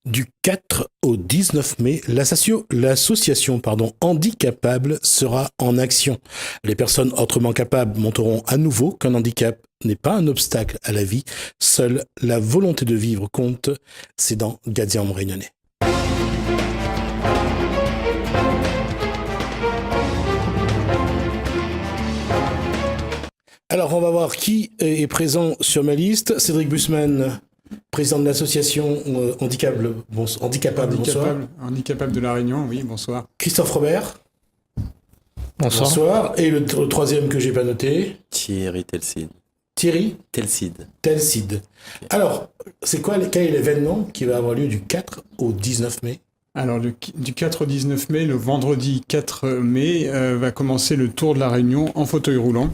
Du 4 au 19 mai, l'association Handicapable sera en action. Les personnes autrement capables montreront à nouveau qu'un handicap n'est pas un obstacle à la vie. Seule la volonté de vivre compte. C'est dans Gadiam Réunionnais. Alors, on va voir qui est présent sur ma liste. Cédric Bussmann, président de l'association Handicapable, bonsoir. Handicapable de La Réunion, oui, bonsoir. Christophe Robert. Bonsoir. Bonsoir. Et le troisième que j'ai pas noté. Thierry Telcide. Thierry Telcide. Telcide. Alors, quel est l'événement qui va avoir lieu du 4 au 19 mai? Alors, du 4 au 19 mai, le vendredi 4 mai, va commencer le Tour de La Réunion en fauteuil roulant,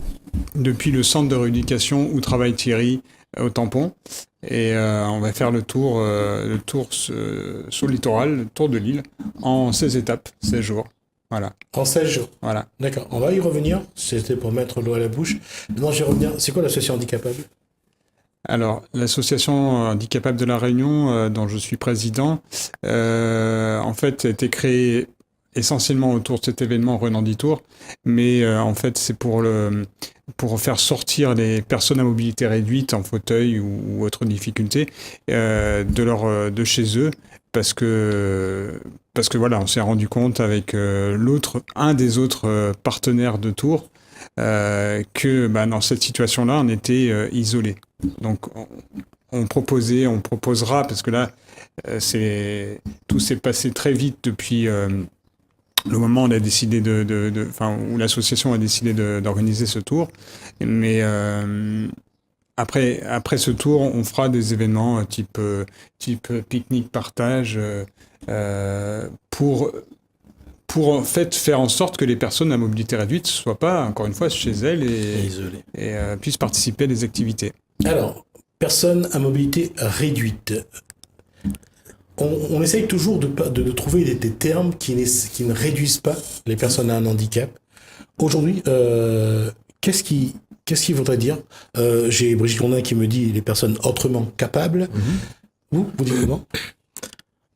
depuis le centre de rééducation où travaille Thierry au Tampon. Et on va faire le tour sur le littoral, le tour de l'île, en 16 étapes, 16 jours. Voilà. En 16 jours. Voilà. D'accord. On va y revenir. C'était pour mettre l'eau à la bouche. Maintenant, je vais revenir. C'est quoi l'association Handicapable? Alors, l'association Handicapable de La Réunion, dont je suis président, en fait, a été créée essentiellement autour de cet événement Renandi Tour, mais en fait, c'est pour faire sortir les personnes à mobilité réduite en fauteuil ou autres difficultés de chez eux, parce que voilà, on s'est rendu compte avec un des autres partenaires de Tour que dans cette situation-là, on était isolé. Donc, on proposera, parce que là, tout s'est passé très vite depuis le moment où on a décidé où l'association a décidé d'organiser ce tour. Mais après ce tour, on fera des événements type pique-nique, partage, pour en fait faire en sorte que les personnes à mobilité réduite ne soient pas, encore une fois, chez elles et puissent participer à des activités. Alors, personnes à mobilité réduite. On essaye toujours de trouver des termes qui ne réduisent pas les personnes à un handicap. Aujourd'hui, qu'est-ce qu'il faudrait dire? J'ai Brigitte Grondin qui me dit les personnes autrement capables. Vous dites comment?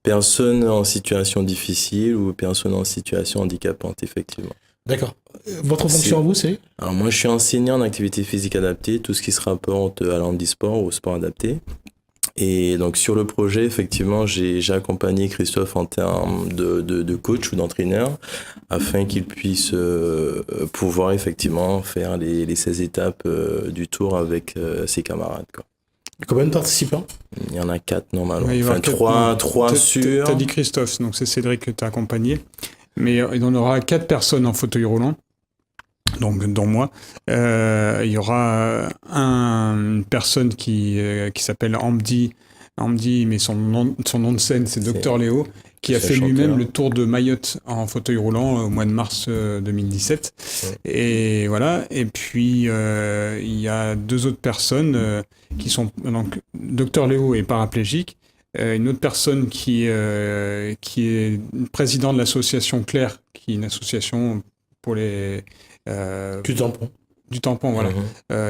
Personnes en situation difficile ou personnes en situation handicapante, effectivement. D'accord. Votre fonction à vous, c'est? Alors moi, je suis enseignant en activité physique adaptée, tout ce qui se rapporte à l'handisport ou au sport adapté. Et donc sur le projet, effectivement, j'ai accompagné Christophe en termes de coach ou d'entraîneur afin qu'il puisse pouvoir effectivement faire les 16 étapes du tour avec ses camarades, quoi. Combien de participants? Il y en a 4 normalement. Ouais, enfin, 3 sûrs. T'as dit Christophe, donc c'est Cédric que t'as accompagné. Mais il y en aura 4 personnes en fauteuil roulant, donc dont moi. Il y aura une personne qui s'appelle Amdi, mais son nom de scène, c'est Dr Léo, qui a fait lui-même le tour de Mayotte en fauteuil roulant au mois de mars 2017. Ouais. Et voilà. Et puis, il y a 2 autres personnes qui sont... Donc, Dr Léo est paraplégique. Une autre personne qui est président de l'association Claire, qui est une association pour les... Du tampon, voilà,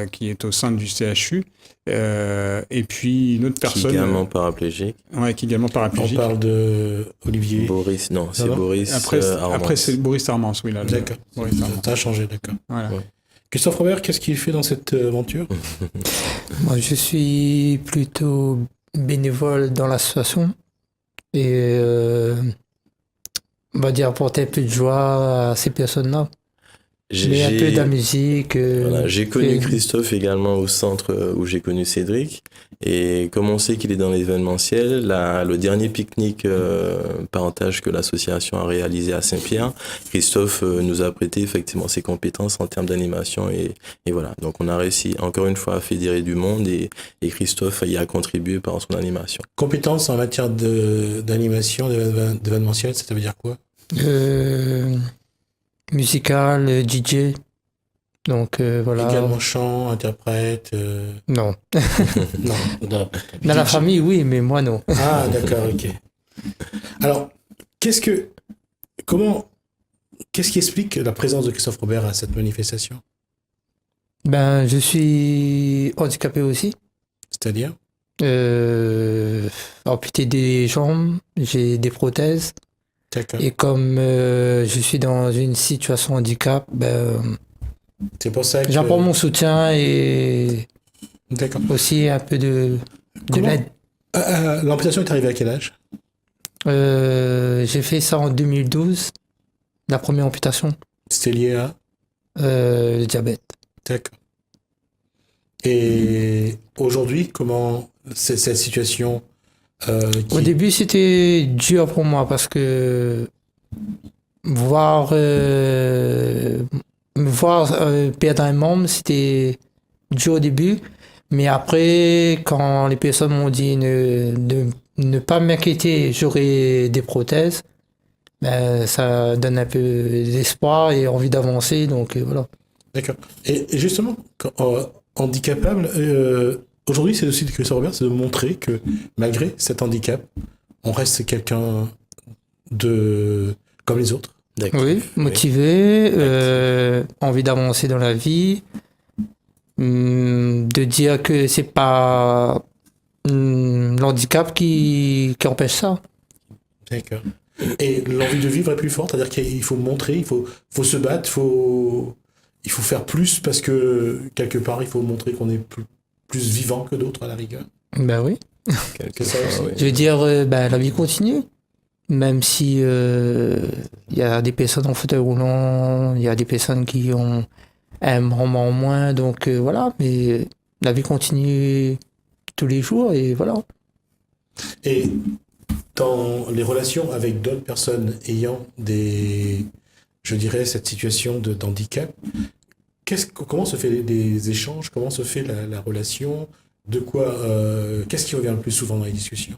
qui est au sein du CHU. Et puis une autre personne... Qui est également paraplégique. Ouais, qui est également paraplégique. On parle de Olivier... Boris, non, c'est Boris Armand. Après, c'est Boris Armand, oui. Là, d'accord, ça a changé, d'accord. Voilà. Ouais. Christophe Robert, qu'est-ce qu'il fait dans cette aventure? Moi, je suis plutôt bénévole dans l'association. Et on va dire apporter plus de joie à ces personnes-là. Mais un peu de la musique. Voilà, j'ai connu Christophe également au centre où j'ai connu Cédric. Et comme on sait qu'il est dans l'événementiel, le dernier pique-nique parentage que l'association a réalisé à Saint-Pierre, Christophe nous a prêté effectivement ses compétences en termes d'animation. Et voilà, donc on a réussi encore une fois à fédérer du monde et Christophe y a contribué par son animation. Compétences en matière d'animation, d'événementiel, ça veut dire quoi? Musical, DJ, donc voilà. Également chant, interprète. Non. non. Dans la famille, oui, mais moi non. Ah, d'accord, ok. Alors, qu'est-ce qui explique la présence de Christophe Robert à cette manifestation? Je suis handicapé aussi. C'est-à-dire? Amputé des jambes, j'ai des prothèses. D'accord. Et comme je suis dans une situation de handicap, C'est pour ça que... j'apporte mon soutien et D'accord. aussi un peu de Comment l'aide. L'amputation est arrivée à quel âge? J'ai fait ça en 2012, la première amputation, C'était lié à... le diabète. D'accord. Et aujourd'hui, comment c'est cette situation Au début, c'était dur pour moi parce que voir, me voir perdre un membre, c'était dur au début. Mais après, quand les personnes m'ont dit de ne pas m'inquiéter, j'aurai des prothèses, ça donne un peu d'espoir et envie d'avancer. Donc voilà. D'accord. Et justement, handicapable, aujourd'hui, c'est aussi de Christophe Robert, c'est de montrer que malgré cet handicap, on reste quelqu'un de comme les autres. D'actif, Oui, motivé, envie d'avancer dans la vie, de dire que c'est pas l'handicap qui empêche ça. D'accord. Et l'envie de vivre est plus forte, c'est-à-dire qu'il faut montrer, il faut se battre, il faut faire plus parce que quelque part, il faut montrer qu'on est plus vivant que d'autres à la rigueur. Ben oui. quelque C'est ça part, aussi. oui. Je veux dire, la vie continue. Même si il y a des personnes en fauteuil roulant, il y a des personnes qui ont un membre en moins, donc voilà, mais la vie continue tous les jours et voilà. Et dans les relations avec d'autres personnes ayant je dirais, cette situation d'handicap, comment se fait des échanges, comment se fait la relation, de quoi, qu'est-ce qui revient le plus souvent dans les discussions?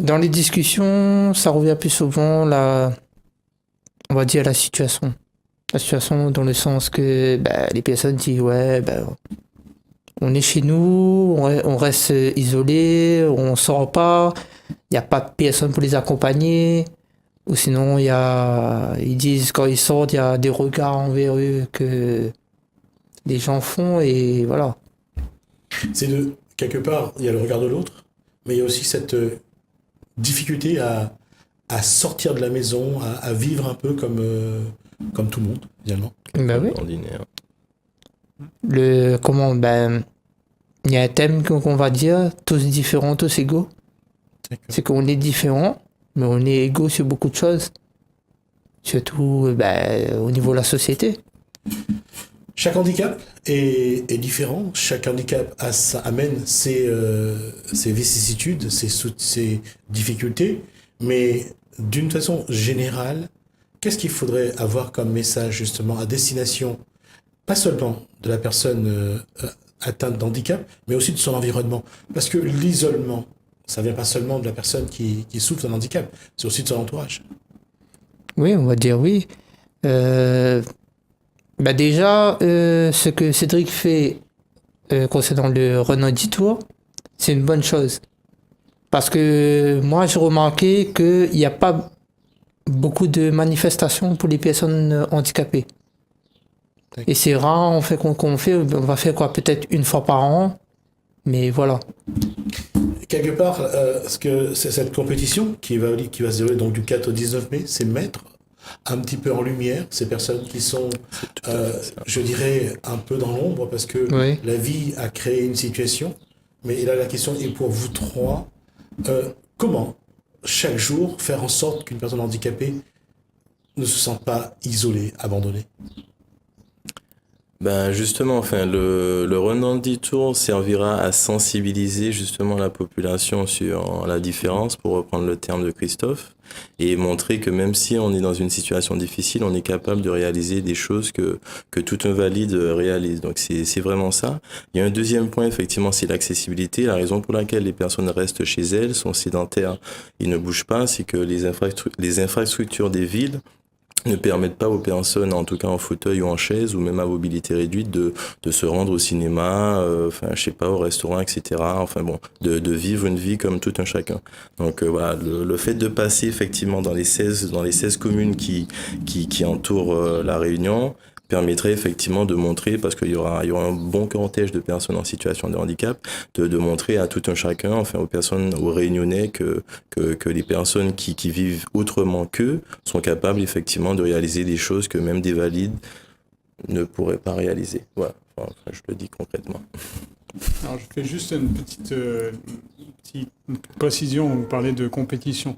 Dans les discussions, ça revient plus souvent on va dire la situation. La situation dans le sens que les personnes disent ouais, on est chez nous, on reste isolé, on sort pas, il n'y a pas de personne pour les accompagner. Ou sinon, ils disent quand ils sortent, il y a des regards envers eux que les gens font et voilà. C'est quelque part, il y a le regard de l'autre, mais il y a aussi cette difficulté à sortir de la maison, à vivre un peu comme tout le monde, finalement. Oui. Ordinaire. Il y a un thème qu'on va dire, tous différents, tous égaux. D'accord. C'est qu'on est différents, mais on est égaux sur beaucoup de choses. Surtout au niveau de la société. Chaque handicap est différent. Chaque handicap amène ses vicissitudes, ses difficultés. Mais d'une façon générale, qu'est-ce qu'il faudrait avoir comme message justement à destination, pas seulement de la personne atteinte d'handicap, mais aussi de son environnement? Parce que l'isolement, ça vient pas seulement de la personne qui souffre d'un handicap, c'est aussi de son entourage. Oui, on va dire oui. Déjà, ce que Cédric fait concernant le Run Tour, c'est une bonne chose. Parce que moi, j'ai remarqué qu'il n'y a pas beaucoup de manifestations pour les personnes handicapées. D'accord. Et c'est rare, on va faire quoi, peut-être une fois par an, mais voilà. Quelque part, cette compétition qui va se dérouler donc du 4 au 19 mai, c'est mettre un petit peu en lumière ces personnes qui sont, je dirais, un peu dans l'ombre parce que Oui. la vie a créé une situation. Mais là, la question est pour vous trois, comment chaque jour faire en sorte qu'une personne handicapée ne se sente pas isolée, abandonnée? Justement, le Run dans le Tour servira à sensibiliser justement la population sur la différence, pour reprendre le terme de Christophe, et montrer que même si on est dans une situation difficile, on est capable de réaliser des choses que tout invalide réalise. Donc c'est vraiment ça. Il y a un deuxième point, effectivement, c'est l'accessibilité. La raison pour laquelle les personnes restent chez elles, sont sédentaires et ne bougent pas, c'est que les infrastructures des villes ne permettent pas aux personnes, en tout cas en fauteuil ou en chaise, ou même à mobilité réduite, de se rendre au cinéma, au restaurant, etc. De vivre une vie comme tout un chacun. Donc voilà, le fait de passer effectivement dans les 16 communes qui entourent la Réunion permettrait effectivement de montrer, parce qu'il y aura un bon cortège de personnes en situation de handicap, de montrer à tout un chacun, enfin aux personnes, aux Réunionnais, que les personnes qui vivent autrement qu'eux sont capables effectivement de réaliser des choses que même des valides ne pourraient pas réaliser. Voilà, enfin, je le dis concrètement. Alors, je fais juste une petite précision. Vous parlez de compétition.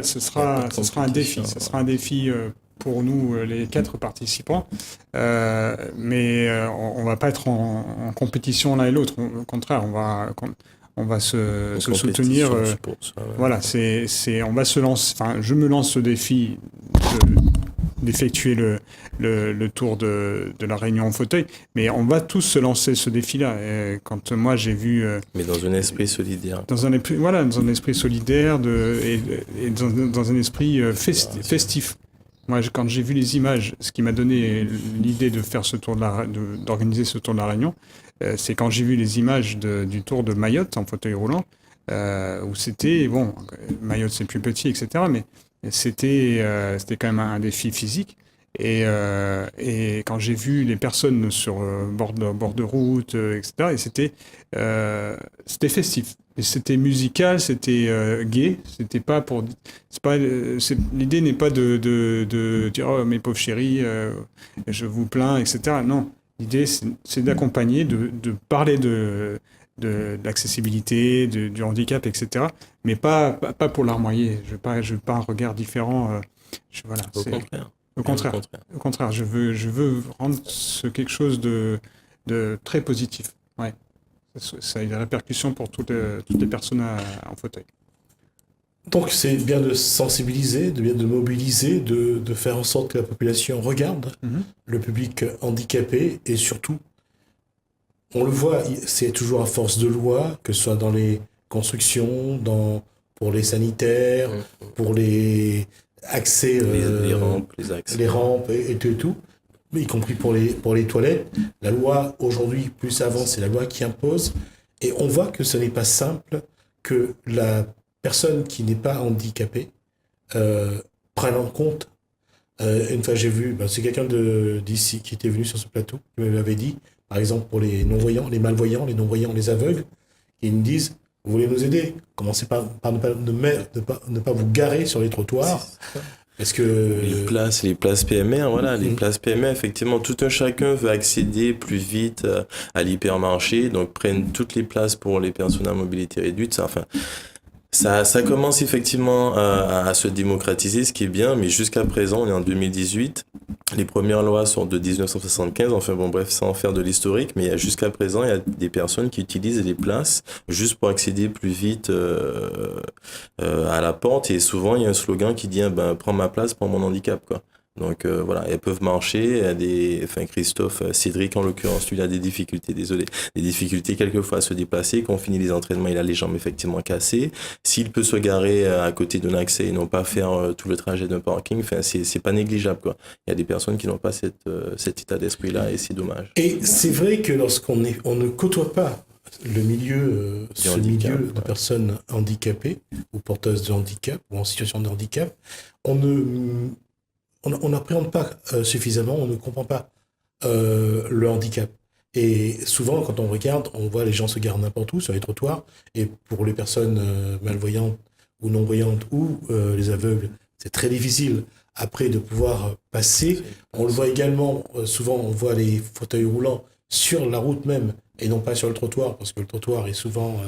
Ce sera un défi. Ce sera un défi pour nous, les 4 participants. Mais on va pas être en compétition l'un et l'autre. Au contraire, on va se soutenir. Pour ça, ouais. Voilà, on va se lancer. Enfin, je me lance ce défi d'effectuer le tour de la Réunion en fauteuil, mais on va tous se lancer ce défi-là. Et quand moi j'ai vu, mais dans un esprit solidaire. dans un esprit solidaire et dans un esprit festif. Moi, quand j'ai vu les images, ce qui m'a donné l'idée de faire d'organiser ce tour de la Réunion, c'est quand j'ai vu les images du tour de Mayotte en fauteuil roulant, où c'était, bon, Mayotte c'est plus petit, etc., mais c'était quand même un défi physique. Et quand j'ai vu les personnes sur bord de route, etc., et c'était festif. Et c'était musical, c'était gai. C'était pas pour. L'idée n'est pas de dire oh, mes pauvres chéris, je vous plains, etc. Non, l'idée c'est d'accompagner, de parler de l'accessibilité, du handicap, etc. Mais pas pour larmoyer. Je veux pas un regard différent. Voilà. Au contraire, je veux rendre quelque chose de très positif. Ouais. Ça a des répercussions pour toutes les personnes en fauteuil. Donc c'est bien de sensibiliser, de mobiliser, de faire en sorte que la population regarde le public handicapé et surtout, on le voit, c'est toujours à force de loi, que ce soit dans les constructions, pour les sanitaires, pour les accès, les rampes et tout, y compris pour les toilettes. La loi, aujourd'hui, plus avant, c'est la loi qui impose. Et on voit que ce n'est pas simple que la personne qui n'est pas handicapée prenne en compte. Une fois, j'ai vu, c'est quelqu'un d'ici qui était venu sur ce plateau, qui m'avait dit, par exemple, pour les non-voyants, les malvoyants, les non-voyants, les aveugles, ils me disent, vous voulez nous aider? Commencez par ne pas vous garer sur les trottoirs. Parce que les places PMR, voilà, les places PMR, effectivement, tout un chacun veut accéder plus vite à l'hypermarché, donc prennent toutes les places pour les personnes à mobilité réduite. Ça commence effectivement à se démocratiser, ce qui est bien, mais jusqu'à présent, on est en 2018. Les premières lois sont de 1975, enfin bon bref, sans faire de l'historique, mais jusqu'à présent, il y a des personnes qui utilisent les places juste pour accéder plus vite à la porte, et souvent il y a un slogan qui dit prends ma place pour mon handicap, quoi. Donc voilà, elles peuvent marcher, Christophe, Cédric en l'occurrence, lui il a des difficultés quelquefois à se déplacer. Quand on finit les entraînements, il a les jambes effectivement cassées. S'il peut se garer à côté d'un accès et non pas faire tout le trajet d'un parking, c'est pas négligeable, quoi. Il y a des personnes qui n'ont pas cet état d'esprit-là et c'est dommage. Et c'est vrai que lorsqu'on ne côtoie pas le milieu, milieu de personnes handicapées ou porteuses de handicap ou en situation de handicap, on n'appréhende pas suffisamment, on ne comprend pas le handicap. Et souvent, quand on regarde, on voit les gens se garent n'importe où, sur les trottoirs. Et pour les personnes malvoyantes ou non-voyantes ou les aveugles, c'est très difficile après de pouvoir passer. On le voit également, souvent on voit les fauteuils roulants sur la route même et non pas sur le trottoir, parce que le trottoir est souvent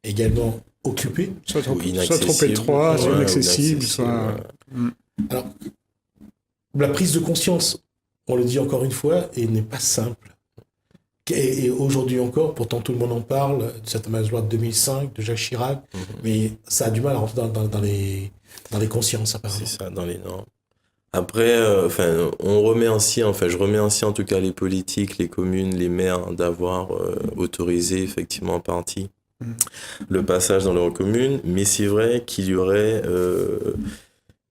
également occupé. Soit trop étroit, soit inaccessible, soit... Alors, la prise de conscience, on le dit encore une fois, n'est pas simple. Et aujourd'hui encore, pourtant tout le monde en parle, de cette fameuse loi de 2005, de Jacques Chirac, mais ça a du mal à rentrer dans les consciences, apparemment. C'est ça, dans les normes. Après, je remets ainsi en tout cas les politiques, les communes, les maires d'avoir autorisé effectivement en partie le passage dans leur commune, mais c'est vrai qu'il y aurait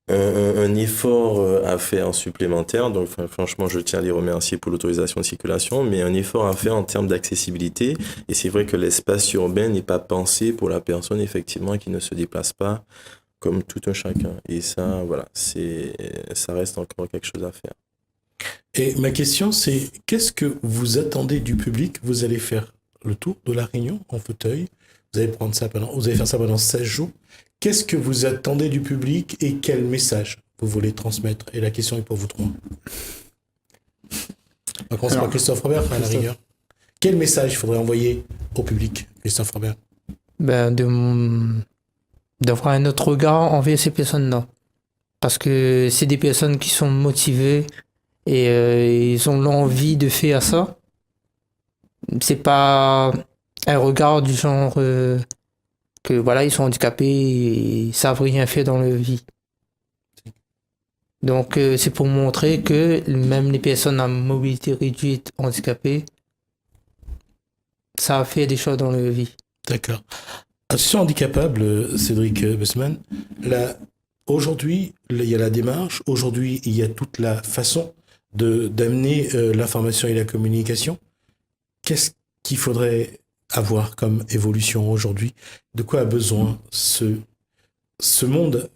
un effort à faire supplémentaire. Donc franchement, je tiens à les remercier pour l'autorisation de circulation, mais un effort à faire en termes d'accessibilité. Et c'est vrai que l'espace urbain n'est pas pensé pour la personne effectivement qui ne se déplace pas comme tout un chacun. Et ça, voilà, ça reste encore quelque chose à faire. Et ma question, c'est qu'est-ce que vous attendez du public? Vous allez faire le tour de la Réunion en fauteuil. Vous allez faire ça pendant 16 jours. Qu'est-ce que vous attendez du public et quel message vous voulez transmettre? Et la question est pour vous trois. On va commencer par Christophe Robert, à la rigueur. Quel message il faudrait envoyer au public, Christophe Robert? D'avoir un autre regard envers ces personnes-là. Parce que c'est des personnes qui sont motivées et ils ont l'envie de faire ça. C'est pas un regard du genre que voilà, ils sont handicapés et ils savent rien faire dans leur vie. Donc c'est pour montrer que même les personnes à mobilité réduite, handicapées, savent faire des choses dans leur vie. D'accord. Association handicapable, Cédric Bussmann, aujourd'hui, il y a la démarche, aujourd'hui, il y a toute la façon d'amener l'information et la communication. Qu'est-ce qu'il faudrait avoir comme évolution aujourd'hui? De quoi a besoin ce monde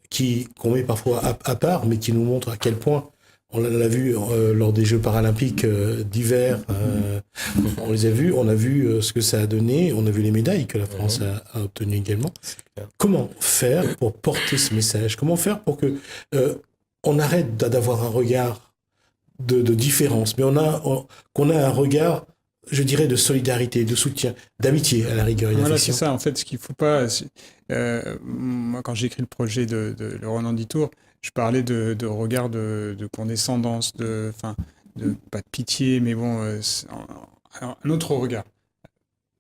qu'on met parfois à part, mais qui nous montre à quel point, on l'a vu lors des Jeux paralympiques d'hiver, on les a vus, on a vu ce que ça a donné, on a vu les médailles que la France a obtenues également. Comment faire pour porter ce message? Comment faire pour que on arrête d'avoir un regard de différence, mais qu'on a un regard, je dirais, de solidarité, de soutien, d'amitié à la rigueur et Voilà, d'affection. c'est ça. En fait, ce qu'il faut pas. Moi, quand j'ai écrit le projet de le Renanditour, je parlais de regard de condescendance, pas de pitié, mais bon, un autre regard.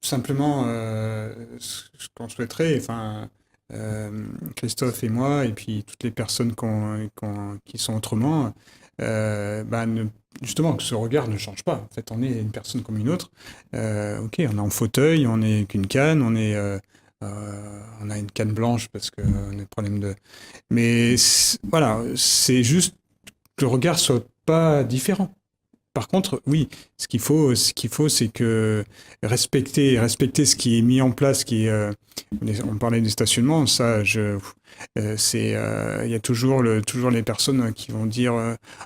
Simplement, ce qu'on souhaiterait, Christophe et moi, et puis toutes les personnes qui sont autrement, justement, que ce regard ne change pas. En fait, on est une personne comme une autre. Ok, on est en fauteuil, on n'est qu'une canne, on a une canne blanche parce qu'on a des problèmes de... Mais voilà, c'est juste que le regard soit pas différent. Par contre, oui, ce qu'il faut, c'est que respecter ce qui est mis en place, on parlait du stationnement, ça, il y a toujours les personnes qui vont dire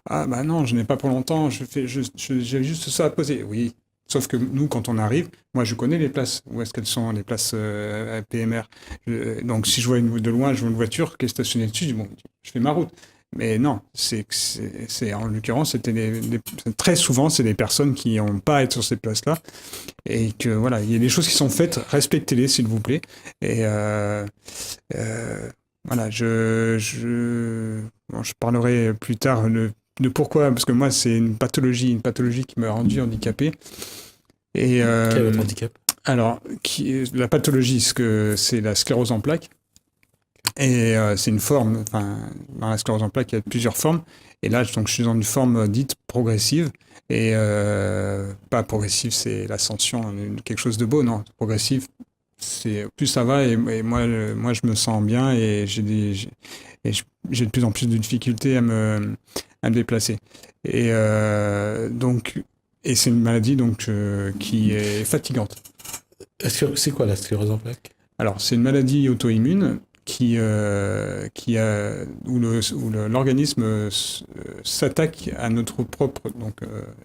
ah bah non, je n'ai pas pour longtemps, j'ai juste ça à poser. Oui, sauf que nous, quand on arrive, moi je connais les places, où est-ce qu'elles sont, les places à PMR. Donc si je vois de loin, je vois une voiture qui est stationnée dessus, je dis bon, je fais ma route. Mais non, c'est en l'occurrence, très souvent, c'est des personnes qui n'ont pas à être sur ces places-là. Et que voilà, il y a des choses qui sont faites, respectez-les, s'il vous plaît. Et voilà, je parlerai plus tard de pourquoi, parce que moi, c'est une pathologie qui m'a rendu handicapé. Et, Quel est votre handicap? Alors, la pathologie, c'est la sclérose en plaques. Et c'est une forme, dans la sclérose en plaques, il y a plusieurs formes. Et là, donc, je suis dans une forme dite progressive. Et pas progressive, c'est l'ascension, quelque chose de beau, non. Progressive, plus ça va, et moi, je me sens bien, et j'ai de plus en plus de difficultés à me déplacer. Et c'est une maladie qui est fatigante. C'est quoi la sclérose en plaques? Alors, c'est une maladie auto-immune où l'organisme s'attaque à notre propre,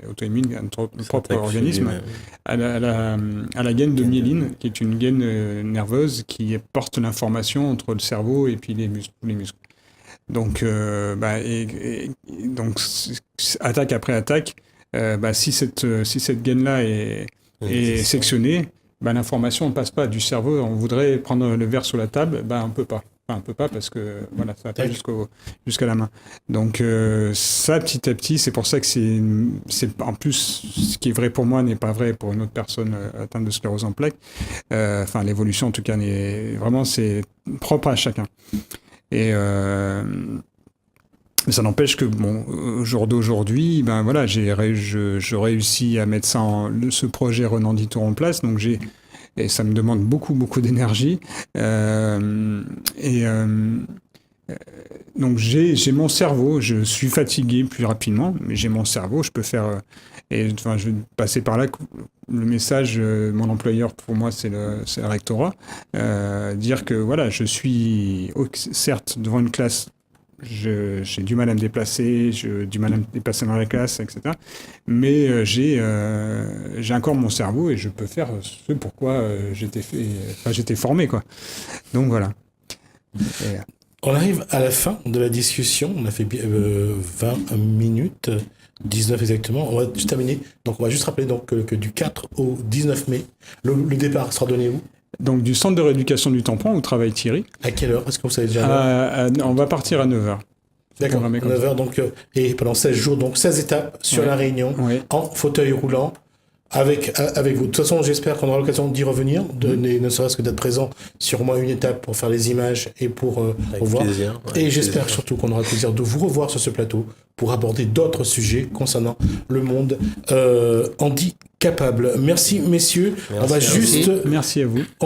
auto-immune, à notre propre organisme, à la gaine de myéline, qui est une gaine nerveuse qui porte l'information entre le cerveau et puis les muscles. Donc, donc attaque après attaque, si cette gaine-là est sectionnée, l'information ne passe pas du cerveau. On voudrait prendre le verre sur la table, on peut pas. Enfin, on peut pas parce que voilà, ça va pas jusqu'à la main. Donc ça, petit à petit, c'est pour ça que c'est en plus ce qui est vrai pour moi n'est pas vrai pour une autre personne atteinte de sclérose en plaques. L'évolution en tout cas c'est propre à chacun. Et ça n'empêche que au jour d'aujourd'hui, je réussis à mettre ce projet Renanditour en place. Donc et ça me demande beaucoup d'énergie. Donc j'ai mon cerveau, je suis fatigué plus rapidement, mais j'ai mon cerveau, je peux faire. Je vais passer par là. Le message, mon employeur pour moi, c'est le rectorat. Dire que voilà, je suis certes devant une classe j'ai du mal à me déplacer, j'ai du mal à me déplacer dans la classe, etc. Mais j'ai encore mon cerveau et je peux faire ce pourquoi j'étais formé, quoi. Donc voilà. Et, On arrive à la fin de la discussion. On a fait 20 minutes, 19 exactement. On va juste terminer. Donc, on va juste rappeler donc, que du 4 au 19 mai, le départ sera donné où? donc du centre de rééducation du tampon où travaille Thierry. À quelle heure? Est-ce que vous savez déjà l'heure? On va partir à 9h. D'accord, programmé comme 9h, donc, et pendant 16 jours, donc 16 étapes sur Ouais. la Réunion, Ouais. en fauteuil roulant, avec vous. De toute façon, j'espère qu'on aura l'occasion d'y revenir, ne serait-ce que d'être présent sur au moins une étape pour faire les images et pour Avec revoir. plaisir. Et Avec j'espère plaisir. surtout qu'on aura le plaisir de vous revoir sur ce plateau pour aborder d'autres sujets concernant le monde handicapable. Merci, messieurs. On va Merci à vous. juste... Merci à vous.